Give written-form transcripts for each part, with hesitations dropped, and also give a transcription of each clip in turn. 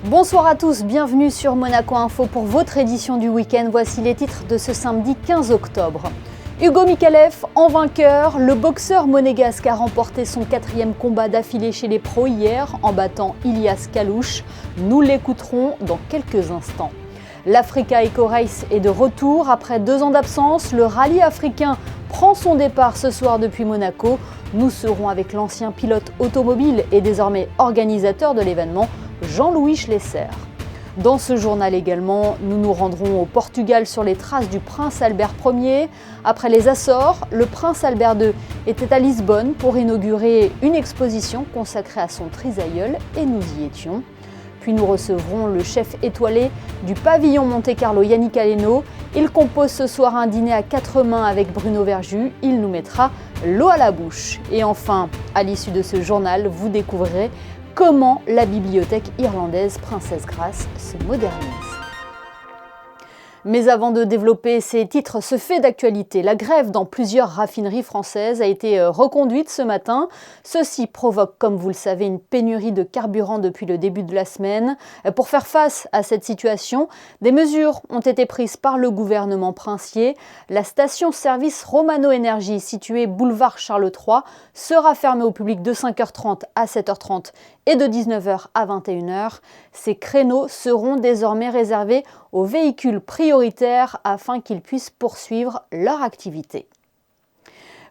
Bonsoir à tous, bienvenue sur Monaco Info pour votre édition du week-end. Voici les titres de ce samedi 15 octobre. Hugo Micallef en vainqueur, le boxeur monégasque a remporté son 4e combat d'affilée chez les pros hier en battant Ilias Kalouche. Nous l'écouterons dans quelques instants. L'Africa Eco Race est de retour après 2 ans d'absence. Le rallye africain prend son départ ce soir depuis Monaco. Nous serons avec l'ancien pilote automobile et désormais organisateur de l'événement, Jean-Louis Schlesser. Dans ce journal également, nous nous rendrons au Portugal sur les traces du prince Albert Ier. Après les Açores, le prince Albert II était à Lisbonne pour inaugurer une exposition consacrée à son trisaïeul et nous y étions. Puis nous recevrons le chef étoilé du pavillon Monte-Carlo, Yannick Aleno. Il compose ce soir un dîner à 4 mains avec Bruno Verjus. Il nous mettra l'eau à la bouche. Et enfin, à l'issue de ce journal, vous découvrirez comment la bibliothèque irlandaise Princesse Grace se modernise. Mais avant de développer ces titres, ce fait d'actualité, la grève dans plusieurs raffineries françaises a été reconduite ce matin. Ceci provoque, comme vous le savez, une pénurie de carburant depuis le début de la semaine. Pour faire face à cette situation, des mesures ont été prises par le gouvernement princier. La station-service Romano Énergie, située boulevard Charles III, sera fermée au public de 5h30 à 7h30 et de 19h à 21h. Ces créneaux seront désormais réservés aux véhicules prioritaires afin qu'ils puissent poursuivre leur activité.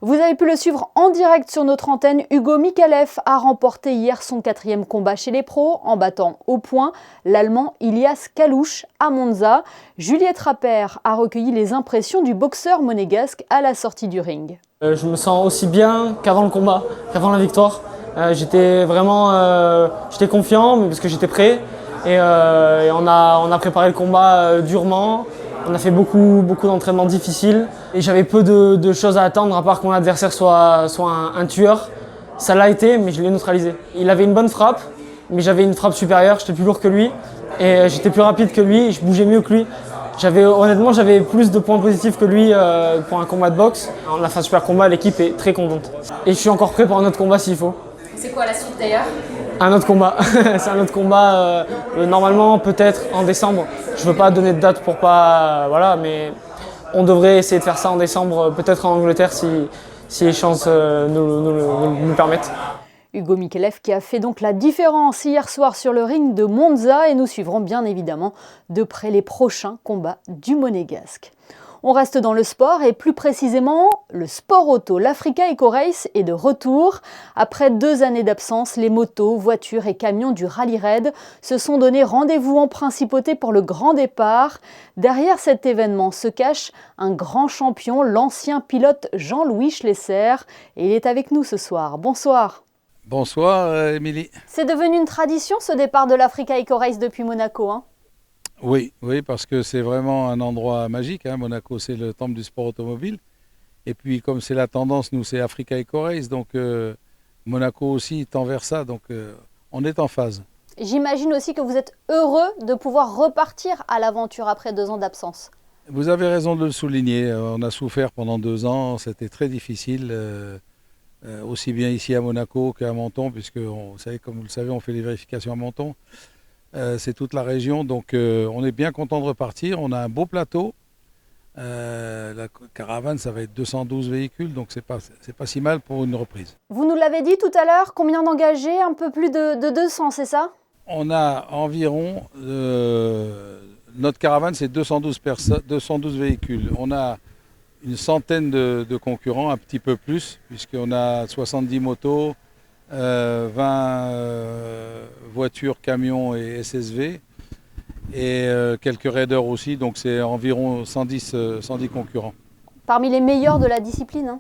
Vous avez pu le suivre en direct sur notre antenne. Hugo Micallef a remporté hier son 4e combat chez les pros en battant au point l'Allemand Ilias Kalouche à Monza. Juliette Rappert a recueilli les impressions du boxeur monégasque à la sortie du ring. Je me sens aussi bien qu'avant le combat, qu'avant la victoire. J'étais confiant parce que j'étais prêt et on a préparé le combat durement. On a fait beaucoup d'entraînements difficiles et j'avais peu de choses à attendre à part que mon adversaire soit un tueur. Ça l'a été, mais je l'ai neutralisé. Il avait une bonne frappe, mais j'avais une frappe supérieure, j'étais plus lourd que lui et j'étais plus rapide que lui, je bougeais mieux que lui. Honnêtement, j'avais plus de points positifs que lui pour un combat de boxe. On a fait un super combat, l'équipe est très contente. Et je suis encore prêt pour un autre combat s'il faut. C'est quoi la suite d'ailleurs ? Un autre combat. C'est un autre combat, normalement peut-être en décembre. Je veux pas donner de date pour pas... voilà, mais on devrait essayer de faire ça en décembre, peut-être en Angleterre si les chances nous permettent. Hugo Micallef qui a fait donc la différence hier soir sur le ring de Monza et nous suivrons bien évidemment de près les prochains combats du Monégasque. On reste dans le sport et plus précisément le sport auto. L'Africa Eco Race est de retour. Après 2 années d'absence, les motos, voitures et camions du Rallye Raid se sont donné rendez-vous en principauté pour le grand départ. Derrière cet événement se cache un grand champion, l'ancien pilote Jean-Louis Schlesser. Et il est avec nous ce soir. Bonsoir. Bonsoir Émilie. C'est devenu une tradition ce départ de l'Africa Eco Race depuis Monaco, hein ? Oui, parce que c'est vraiment un endroit magique. Monaco, c'est le temple du sport automobile. Et puis, comme c'est la tendance, nous, c'est Africa Eco Race. Donc, Monaco aussi tend vers ça. Donc, on est en phase. J'imagine aussi que vous êtes heureux de pouvoir repartir à l'aventure après 2 ans d'absence. Vous avez raison de le souligner. On a souffert pendant 2 ans. C'était très difficile, aussi bien ici à Monaco qu'à Menton, puisque, comme vous le savez, on fait les vérifications à Menton. C'est toute la région, donc on est bien content de repartir. On a un beau plateau. La caravane, ça va être 212 véhicules, donc c'est pas si mal pour une reprise. Vous nous l'avez dit tout à l'heure, combien d'engagés ? Un peu plus de 200, c'est ça ? On a environ, notre caravane, c'est 212 véhicules. On a une centaine de concurrents, un petit peu plus, puisqu'on a 70 motos, 20 voitures, camions et SSV et quelques raiders aussi, donc c'est environ 110 concurrents. Parmi les meilleurs de la discipline,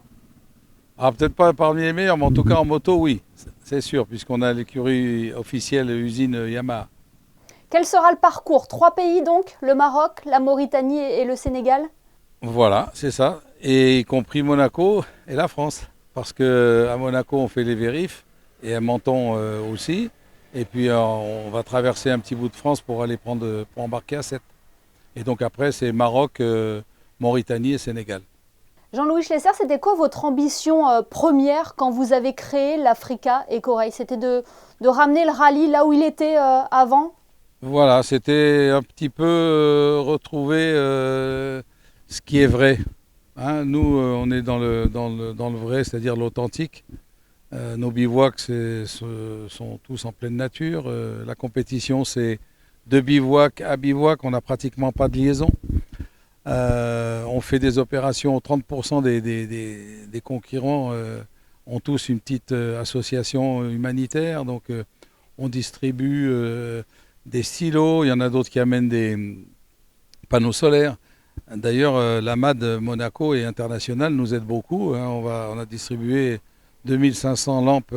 hein ? Peut-être pas parmi les meilleurs, mais en tout cas en moto, oui, c'est sûr, puisqu'on a l'écurie officielle usine Yamaha. Quel sera le parcours ? 3 pays donc, le Maroc, la Mauritanie et le Sénégal ? Voilà, c'est ça, et y compris Monaco et la France, parce qu'à Monaco on fait les vérifs, et à Menton aussi. Et puis on va traverser un petit bout de France pour embarquer à 7. Et donc après c'est Maroc, Mauritanie et Sénégal. Jean-Louis Schlesser, c'était quoi votre ambition première quand vous avez créé l'Africa Eco Race ? C'était de ramener le rallye là où il était avant ? Voilà, c'était un petit peu retrouver ce qui est vrai. Hein, nous, on est dans le vrai, c'est-à-dire l'authentique. Nos bivouacs sont tous en pleine nature. La compétition, c'est de bivouac à bivouac. On n'a pratiquement pas de liaison. On fait des opérations. 30% des concurrents ont tous une petite association humanitaire. Donc, on distribue des silos. Il y en a d'autres qui amènent des panneaux solaires. D'ailleurs, la MAD Monaco et internationale nous aide beaucoup. Hein. On a distribué 2500 lampes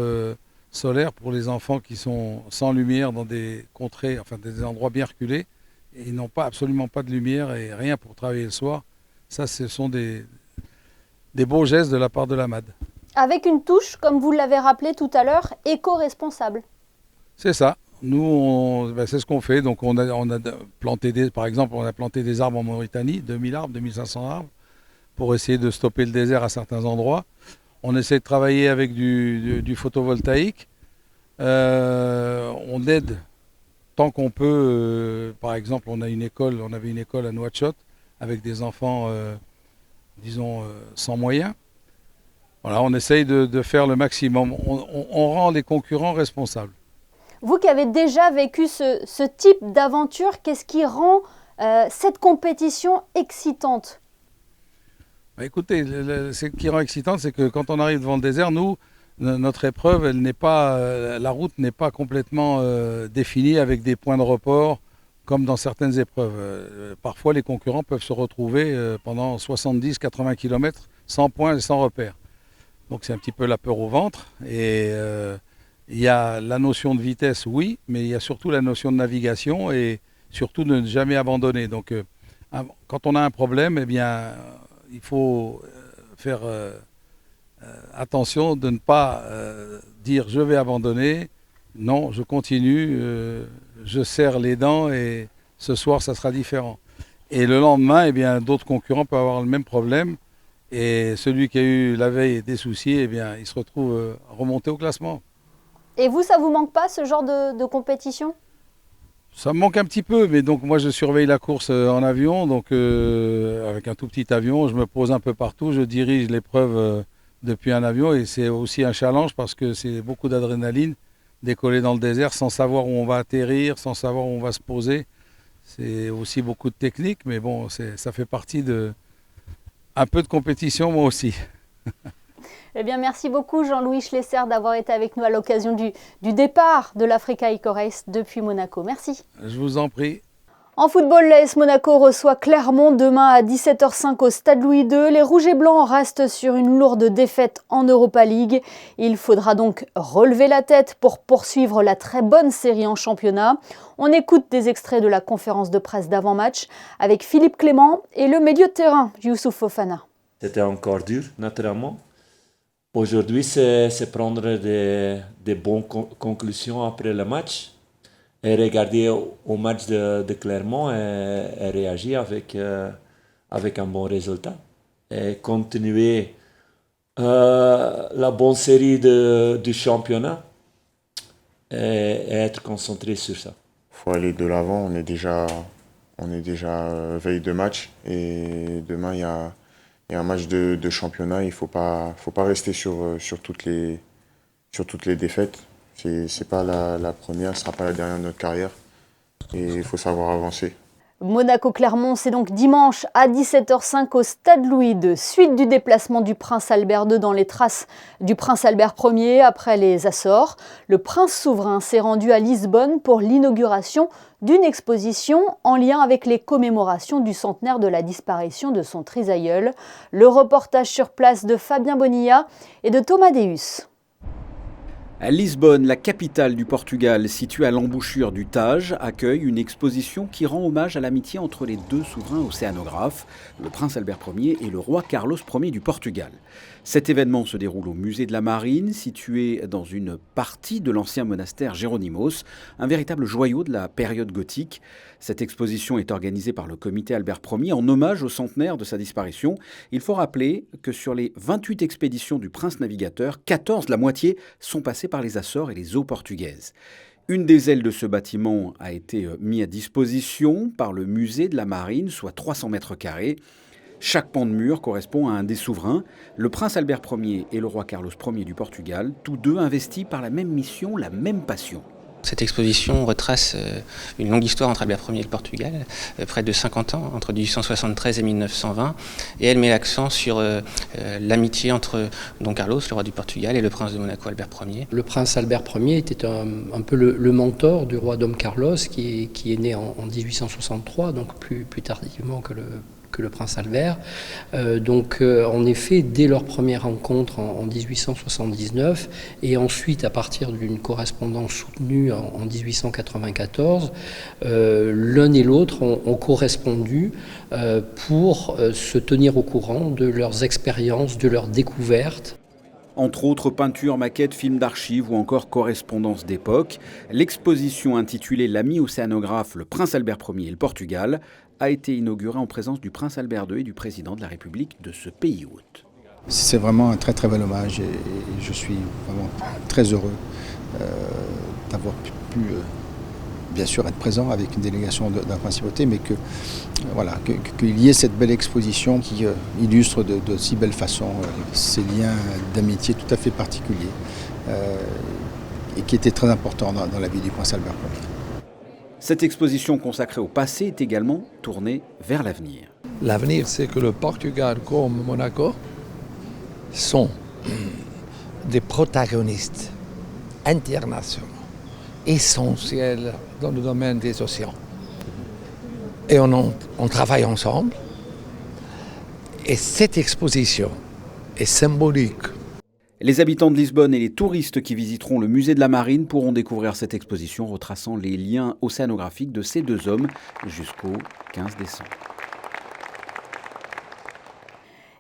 solaires pour les enfants qui sont sans lumière dans des contrées, enfin des endroits bien reculés. Et ils n'ont absolument pas de lumière et rien pour travailler le soir. Ça, ce sont des beaux gestes de la part de la MAD. Avec une touche, comme vous l'avez rappelé tout à l'heure, éco-responsable. C'est ça. Nous, c'est ce qu'on fait. Donc, on a planté par exemple, on a planté des arbres en Mauritanie, 2000 arbres, 2500 arbres, pour essayer de stopper le désert à certains endroits. On essaie de travailler avec du photovoltaïque. On aide tant qu'on peut. Par exemple, on avait une école à Nouakchott avec des enfants, disons, sans moyens. Voilà, on essaye de faire le maximum. On rend les concurrents responsables. Vous qui avez déjà vécu ce type d'aventure, qu'est-ce qui rend cette compétition excitante ? Écoutez, ce qui rend excitante, c'est que quand on arrive devant le désert, nous, notre épreuve, la route n'est pas complètement définie avec des points de report comme dans certaines épreuves. Parfois, les concurrents peuvent se retrouver pendant 70-80 km sans points et sans repères. Donc c'est un petit peu la peur au ventre. Et il y a la notion de vitesse, oui, mais il y a surtout la notion de navigation et surtout de ne jamais abandonner. Donc quand on a un problème, eh bien, il faut faire attention de ne pas dire je vais abandonner. Non, je continue, je serre les dents et ce soir ça sera différent. Et le lendemain, eh bien, d'autres concurrents peuvent avoir le même problème. Et celui qui a eu la veille des soucis, eh bien, il se retrouve remonté au classement. Et vous, ça vous manque pas ce genre de compétition ? Ça me manque un petit peu, mais donc moi je surveille la course en avion, donc avec un tout petit avion, je me pose un peu partout, je dirige l'épreuve depuis un avion et c'est aussi un challenge parce que c'est beaucoup d'adrénaline, décoller dans le désert sans savoir où on va atterrir, sans savoir où on va se poser. C'est aussi beaucoup de technique, mais bon, ça fait partie de un peu de compétition moi aussi. Eh bien, merci beaucoup Jean-Louis Schlesser d'avoir été avec nous à l'occasion du départ de l'Africa Eco Race depuis Monaco. Merci. Je vous en prie. En football, l'AS Monaco reçoit Clermont demain à 17h05 au Stade Louis II. Les Rouges et Blancs restent sur une lourde défaite en Europa League. Il faudra donc relever la tête pour poursuivre la très bonne série en championnat. On écoute des extraits de la conférence de presse d'avant-match avec Philippe Clément et le milieu de terrain, Youssouf Fofana. C'était encore dur, naturellement. Aujourd'hui, c'est prendre des bonnes conclusions après le match et regarder au match de Clermont et réagir avec un bon résultat. Et continuer la bonne série du championnat et être concentré sur ça. Il faut aller de l'avant, on est déjà veille de match et demain il y a un match de championnat, il ne faut pas rester sur toutes les défaites. C'est pas la première, ce ne sera pas la dernière de notre carrière et il faut savoir avancer. Monaco-Clermont, c'est donc dimanche à 17h05 au Stade Louis II. Suite du déplacement du Prince Albert II dans les traces du Prince Albert Ier après les Açores. Le prince souverain s'est rendu à Lisbonne pour l'inauguration d'une exposition en lien avec les commémorations du centenaire de la disparition de son trisaïeul. Le reportage sur place de Fabien Bonilla et de Thomas Deus. À Lisbonne, la capitale du Portugal, située à l'embouchure du Tage, accueille une exposition qui rend hommage à l'amitié entre les deux souverains océanographes, le prince Albert Ier et le roi Carlos Ier du Portugal. Cet événement se déroule au musée de la Marine, situé dans une partie de l'ancien monastère Géronimos, un véritable joyau de la période gothique. Cette exposition est organisée par le comité Albert Ier en hommage au centenaire de sa disparition. Il faut rappeler que sur les 28 expéditions du prince navigateur, 14, la moitié, sont passées par les Açores et les eaux portugaises. Une des ailes de ce bâtiment a été mise à disposition par le musée de la Marine, soit 300 mètres carrés. Chaque pan de mur correspond à un des souverains, le prince Albert Ier et le roi Carlos Ier du Portugal, tous deux investis par la même mission, la même passion. Cette exposition retrace une longue histoire entre Albert Ier et le Portugal, près de 50 ans, entre 1873 et 1920, et elle met l'accent sur l'amitié entre Don Carlos, le roi du Portugal, et le prince de Monaco, Albert Ier. Le prince Albert Ier était un peu le mentor du roi Dom Carlos, qui est né en 1863, donc plus tardivement que le prince Albert. En effet, dès leur première rencontre en 1879, et ensuite à partir d'une correspondance soutenue en 1894, l'un et l'autre ont correspondu pour se tenir au courant de leurs expériences, de leurs découvertes. Entre autres peintures, maquettes, films d'archives ou encore correspondances d'époque, l'exposition intitulée « L'ami océanographe, le prince Albert Ier et le Portugal » a été inaugurée en présence du prince Albert II et du président de la République de ce pays hôte. C'est vraiment un très très bel hommage et je suis vraiment très heureux d'avoir pu bien sûr être présent avec une délégation de la principauté, mais qu'il y ait cette belle exposition qui illustre de si belle façon ces liens d'amitié tout à fait particuliers et qui étaient très importants dans la vie du prince Albert Ier. Cette exposition consacrée au passé est également tournée vers l'avenir. L'avenir, c'est que le Portugal comme Monaco sont des protagonistes internationaux essentiels dans le domaine des océans. Et on travaille ensemble. Et cette exposition est symbolique. Les habitants de Lisbonne et les touristes qui visiteront le musée de la Marine pourront découvrir cette exposition retraçant les liens océanographiques de ces deux hommes jusqu'au 15 décembre.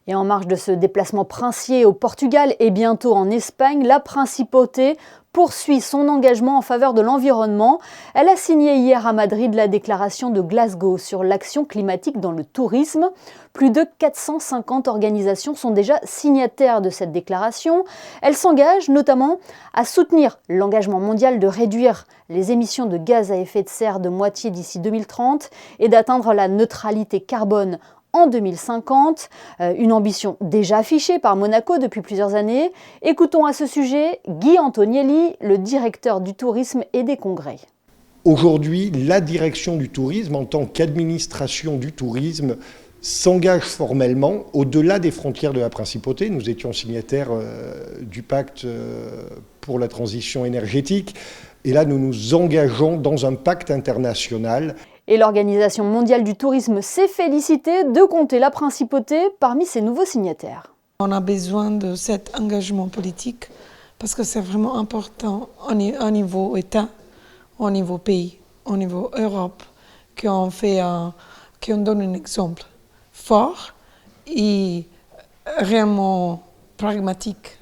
Et en marge de ce déplacement princier au Portugal et bientôt en Espagne, la principauté poursuit son engagement en faveur de l'environnement. Elle a signé hier à Madrid la déclaration de Glasgow sur l'action climatique dans le tourisme. Plus de 450 organisations sont déjà signataires de cette déclaration. Elle s'engage notamment à soutenir l'engagement mondial de réduire les émissions de gaz à effet de serre de moitié d'ici 2030 et d'atteindre la neutralité carbone en 2050, une ambition déjà affichée par Monaco depuis plusieurs années. Écoutons à ce sujet Guy Antonielli, le directeur du tourisme et des congrès. Aujourd'hui, la direction du tourisme, en tant qu'administration du tourisme, s'engage formellement au-delà des frontières de la principauté. Nous étions signataires du pacte pour la transition énergétique. Et là, nous nous engageons dans un pacte international. Et l'Organisation mondiale du tourisme s'est félicitée de compter la principauté parmi ses nouveaux signataires. On a besoin de cet engagement politique parce que c'est vraiment important au niveau État, au niveau pays, au niveau Europe, qu'on donne un exemple fort et réellement pragmatique.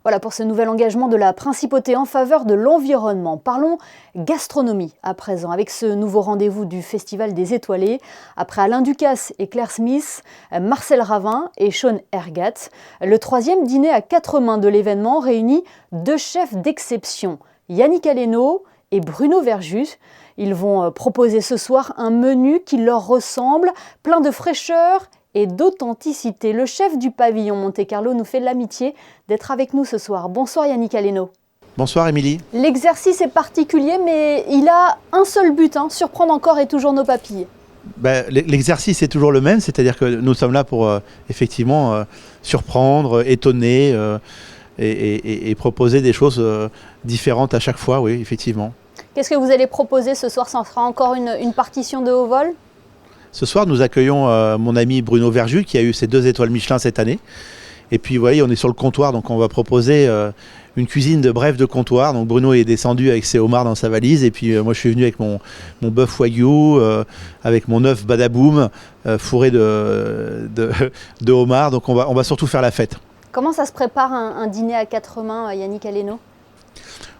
Voilà pour ce nouvel engagement de la principauté en faveur de l'environnement. Parlons gastronomie à présent, avec ce nouveau rendez-vous du Festival des Étoilés. Après Alain Ducasse et Claire Smith, Marcel Ravin et Sean Ergat, le troisième dîner à 4 mains de l'événement réunit deux chefs d'exception, Yannick Aleno et Bruno Verjus. Ils vont proposer ce soir un menu qui leur ressemble, plein de fraîcheur et d'authenticité. Le chef du pavillon Monte-Carlo nous fait l'amitié d'être avec nous ce soir. Bonsoir Yannick Aleno. Bonsoir Émilie. L'exercice est particulier, mais il a un seul but, surprendre encore et toujours nos papilles. L'exercice est toujours le même, c'est-à-dire que nous sommes là pour effectivement surprendre, étonner et proposer des choses différentes à chaque fois, oui, effectivement. Qu'est-ce que vous allez proposer ce soir? Ça sera encore une partition de haut vol? Ce soir, nous accueillons mon ami Bruno Verjus qui a eu ses 2 étoiles Michelin cette année. Et puis, vous voyez, on est sur le comptoir, donc on va proposer une cuisine de bref de comptoir. Donc Bruno est descendu avec ses homards dans sa valise. Et puis, moi, je suis venu avec mon bœuf wagyu, avec mon œuf badaboum, fourré de homards. Donc, on va surtout faire la fête. Comment ça se prépare un dîner à 4 mains, Yannick Aleno?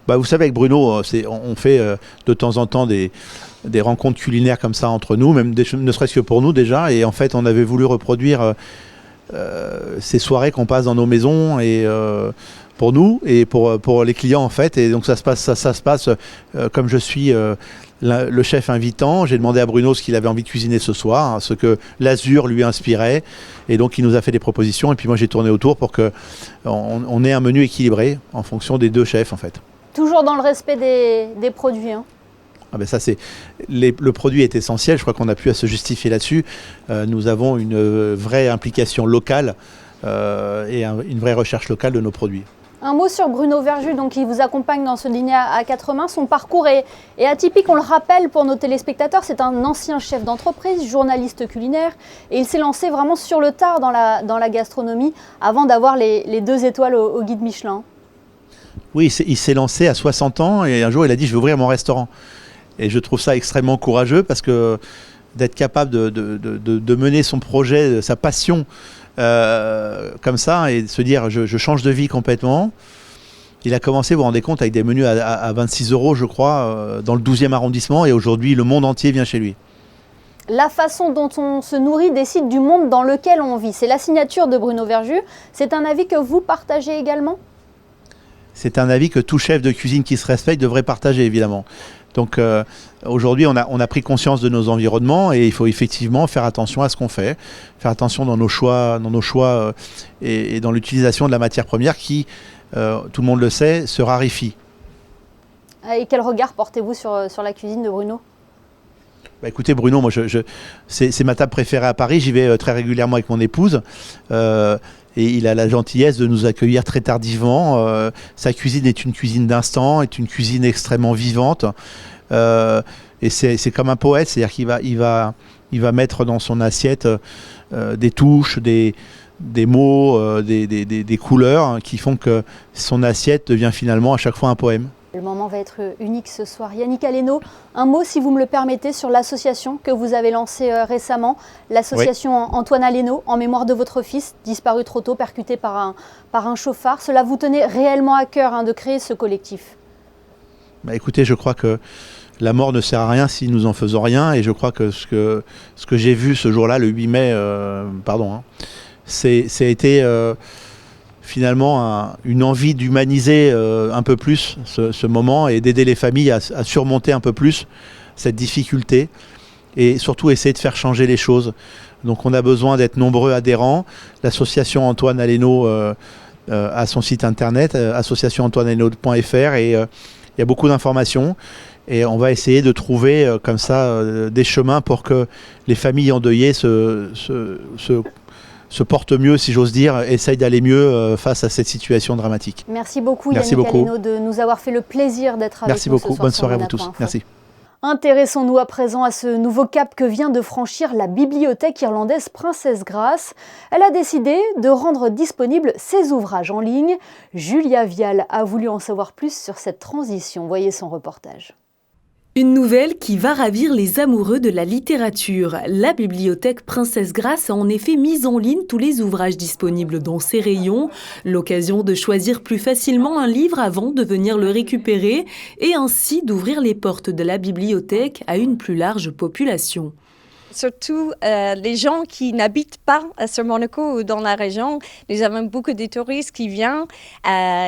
Vous savez, avec Bruno, on fait de temps en temps des rencontres culinaires comme ça entre nous, même ne serait-ce que pour nous déjà. Et en fait, on avait voulu reproduire ces soirées qu'on passe dans nos maisons et pour nous et pour les clients en fait. Et donc ça se passe comme je suis le chef invitant. J'ai demandé à Bruno ce qu'il avait envie de cuisiner ce soir, hein, ce que l'Azur lui inspirait. Et donc il nous a fait des propositions et puis moi j'ai tourné autour pour qu'on ait un menu équilibré en fonction des 2 chefs en fait. Toujours dans le respect des produits, hein. Ah ben ça le produit est essentiel, je crois qu'on n'a plus à se justifier là-dessus. Nous avons une vraie implication locale et une vraie recherche locale de nos produits. Un mot sur Bruno Verjus, donc, qui vous accompagne dans ce dîner à 4 mains. Son parcours est atypique, on le rappelle pour nos téléspectateurs. C'est un ancien chef d'entreprise, journaliste culinaire, et il s'est lancé vraiment sur le tard dans la gastronomie avant d'avoir les 2 étoiles au guide Michelin. Oui, il s'est lancé à 60 ans et un jour il a dit « je vais ouvrir mon restaurant ». Et je trouve ça extrêmement courageux parce que d'être capable de mener son projet, sa passion comme ça et de se dire je change de vie complètement. Il a commencé, vous vous rendez compte, avec des menus à 26 € je crois, dans le 12e arrondissement et aujourd'hui le monde entier vient chez lui. La façon dont on se nourrit décide du monde dans lequel on vit. C'est la signature de Bruno Verjus. C'est un avis que vous partagez également ? C'est un avis que tout chef de cuisine qui se respecte devrait partager évidemment. Donc aujourd'hui, on a pris conscience de nos environnements et il faut effectivement faire attention à ce qu'on fait, faire attention dans nos choix et dans l'utilisation de la matière première qui, tout le monde le sait, se raréfie. Et quel regard portez-vous sur la cuisine de Bruno ? Bah écoutez Bruno, moi c'est ma table préférée à Paris, j'y vais très régulièrement avec mon épouse. Et il a la gentillesse de nous accueillir très tardivement. Sa cuisine est une cuisine d'instant, est une cuisine extrêmement vivante. Et c'est comme un poète, c'est-à-dire qu'il va mettre dans son assiette des touches, des mots, des couleurs hein, qui font que son assiette devient finalement à chaque fois un poème. Le moment va être unique ce soir. Yannick Aleno, un mot si vous me le permettez sur l'association que vous avez lancée récemment, l'association Antoine Aleno, en mémoire de votre fils, disparu trop tôt, percuté par un chauffard. Cela vous tenait réellement à cœur hein, de créer ce collectif ? Bah écoutez, je crois que la mort ne sert à rien si nous en faisons rien et je crois que ce que j'ai vu ce jour-là, le 8 mai, ça a été finalement une envie d'humaniser un peu plus ce moment et d'aider les familles à surmonter un peu plus cette difficulté et surtout essayer de faire changer les choses. Donc on a besoin d'être nombreux adhérents. L'association Antoine Aleno a son site internet, associationantoinealeno.fr et il y a beaucoup d'informations. Et on va essayer de trouver comme ça des chemins pour que les familles endeuillées se portent mieux, si j'ose dire, essayent d'aller mieux face à cette situation dramatique. Merci beaucoup Yannick Aleno de nous avoir fait le plaisir d'être avec nous ce soir. Merci beaucoup, bonne soirée à vous tous. Merci. Intéressons-nous à présent à ce nouveau cap que vient de franchir la bibliothèque irlandaise Princess Grass. Elle a décidé de rendre disponibles ses ouvrages en ligne. Julia Vial a voulu en savoir plus sur cette transition. Voyez son reportage. Une nouvelle qui va ravir les amoureux de la littérature. La bibliothèque Princess Grass a en effet mis en ligne tous les ouvrages disponibles dans ses rayons, l'occasion de choisir plus facilement un livre avant de venir le récupérer et ainsi d'ouvrir les portes de la bibliothèque à une plus large population. Surtout les gens qui n'habitent pas sur Monaco ou dans la région. Nous avons beaucoup de touristes qui viennent,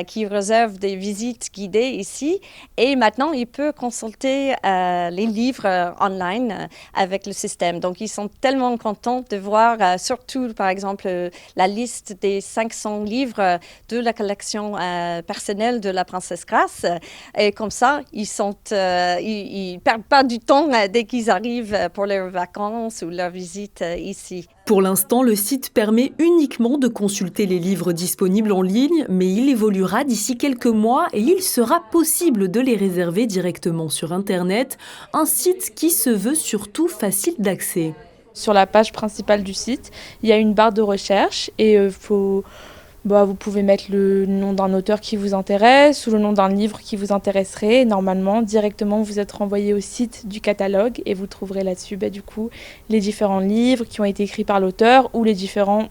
qui réservent des visites guidées ici. Et maintenant, ils peuvent consulter les livres online avec le système. Donc, ils sont tellement contents de voir, surtout, par exemple, la liste des 500 livres de la collection personnelle de la Princess Grass. Et comme ça, ils perdent pas du temps dès qu'ils arrivent pour leurs vacances ou leur visite ici. Pour l'instant, le site permet uniquement de consulter les livres disponibles en ligne, mais il évoluera d'ici quelques mois et il sera possible de les réserver directement sur Internet, un site qui se veut surtout facile d'accès. Sur la page principale du site, il y a une barre de recherche et vous pouvez mettre le nom d'un auteur qui vous intéresse ou le nom d'un livre qui vous intéresserait. Et normalement, directement, vous êtes renvoyé au site du catalogue et vous trouverez là-dessus les différents livres qui ont été écrits par l'auteur ou les différents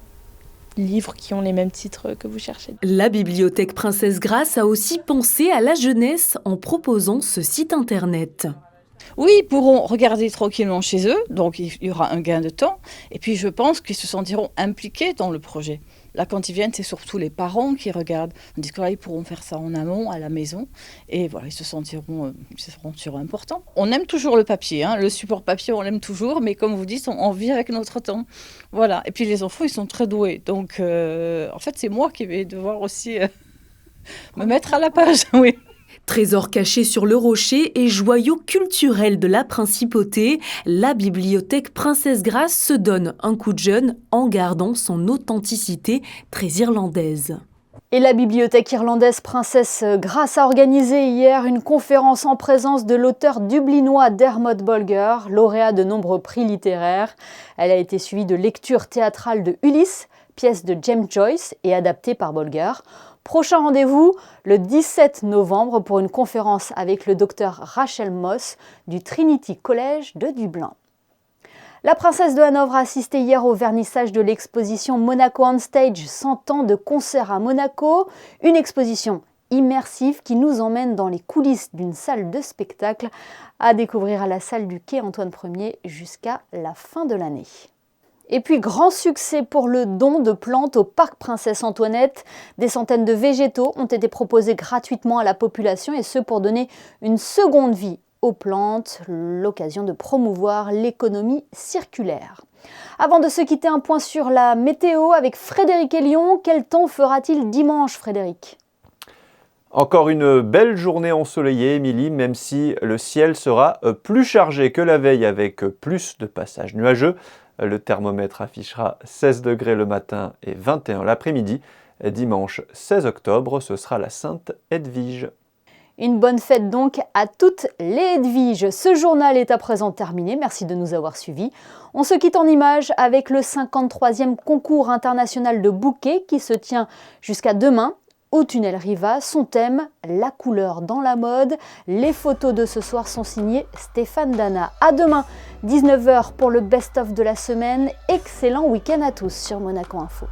livres qui ont les mêmes titres que vous cherchez. La bibliothèque Princess Grass a aussi pensé à la jeunesse en proposant ce site internet. Oui, ils pourront regarder tranquillement chez eux, donc il y aura un gain de temps. Et puis je pense qu'ils se sentiront impliqués dans le projet. Là, quand ils viennent, c'est surtout les parents qui regardent. Tandis que là, ils pourront faire ça en amont, à la maison. Et voilà, ils se sentiront importants. On aime toujours le papier, hein. Le support papier, on l'aime toujours. Mais comme vous dites, on vit avec notre temps. Voilà. Et puis les enfants, ils sont très doués. Donc, en fait, c'est moi qui vais devoir aussi me mettre à la page. Oui. Trésor caché sur le rocher et joyau culturel de la principauté, la bibliothèque Princesse Grace se donne un coup de jeune en gardant son authenticité très irlandaise. Et la bibliothèque irlandaise Princesse Grace a organisé hier une conférence en présence de l'auteur dublinois Dermot Bolger, lauréat de nombreux prix littéraires. Elle a été suivie de lectures théâtrales de Ulysse, pièce de James Joyce et adaptée par Bolger. Prochain rendez-vous le 17 novembre pour une conférence avec le docteur Rachel Moss du Trinity College de Dublin. La princesse de Hanovre a assisté hier au vernissage de l'exposition Monaco on Stage 100 ans de concert à Monaco, une exposition immersive qui nous emmène dans les coulisses d'une salle de spectacle à découvrir à la salle du Quai Antoine Ier jusqu'à la fin de l'année. Et puis, grand succès pour le don de plantes au parc Princesse Antoinette. Des centaines de végétaux ont été proposés gratuitement à la population et ce pour donner une seconde vie aux plantes, l'occasion de promouvoir l'économie circulaire. Avant de se quitter, un point sur la météo avec Frédéric Elion. Quel temps fera-t-il dimanche, Frédéric ? Encore une belle journée ensoleillée, Émilie, même si le ciel sera plus chargé que la veille avec plus de passages nuageux. Le thermomètre affichera 16 degrés le matin et 21 l'après-midi. Dimanche 16 octobre, ce sera la Sainte Edwige. Une bonne fête donc à toutes les Edwiges. Ce journal est à présent terminé. Merci de nous avoir suivis. On se quitte en images avec le 53e concours international de bouquets qui se tient jusqu'à demain au Tunnel Riva. Son thème, la couleur dans la mode. Les photos de ce soir sont signées Stéphane Dana. À demain, 19h pour le best-of de la semaine. Excellent week-end à tous sur Monaco Info.